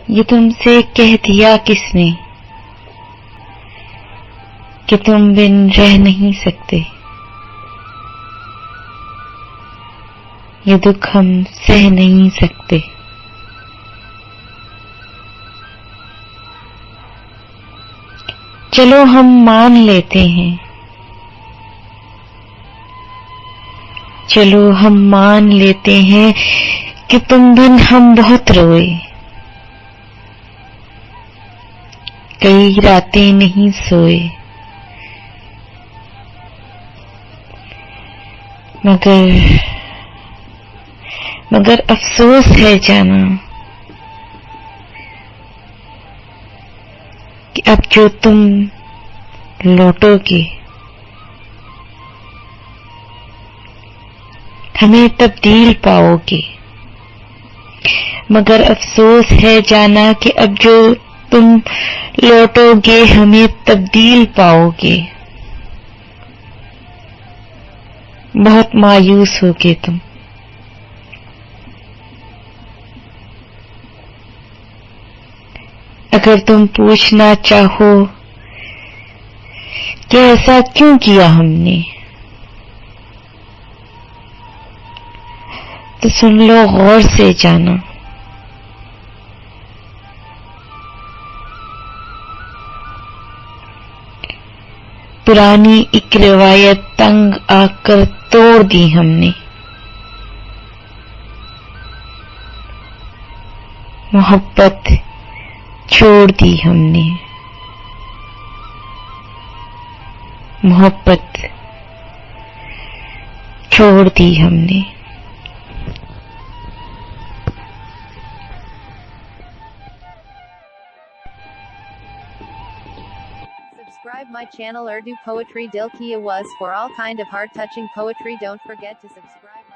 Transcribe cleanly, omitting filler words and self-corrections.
ये तुमसे कह दिया किसने कि तुम बिन रह नहीं सकते। ये दुख हम सह नहीं सकते। चलो हम मान लेते हैं, चलो हम मान लेते हैं कि तुम बिन हम बहुत रोए। कई रातें नहीं सोए, मगर अफसोस है जाना कि अब जो तुम लौटोगे हमें तब्दील पाओगे। मगर अफसोस है जाना कि अब जो तुम लौटोगे हमें तब्दील पाओगे। बहुत मायूस होगे तुम। अगर तुम पूछना चाहो कि ऐसा क्यों किया हमने, तो सुन लो गौर से जाना। पुरानी एक रिवायत तंग आकर तोड़ दी हमने। मोहब्बत छोड़ दी हमने। मोहब्बत छोड़ दी हमने। Subscribe my channel Urdu Poetry Dil Ki Awaz for all kind of heart touching poetry. Don't forget to subscribe.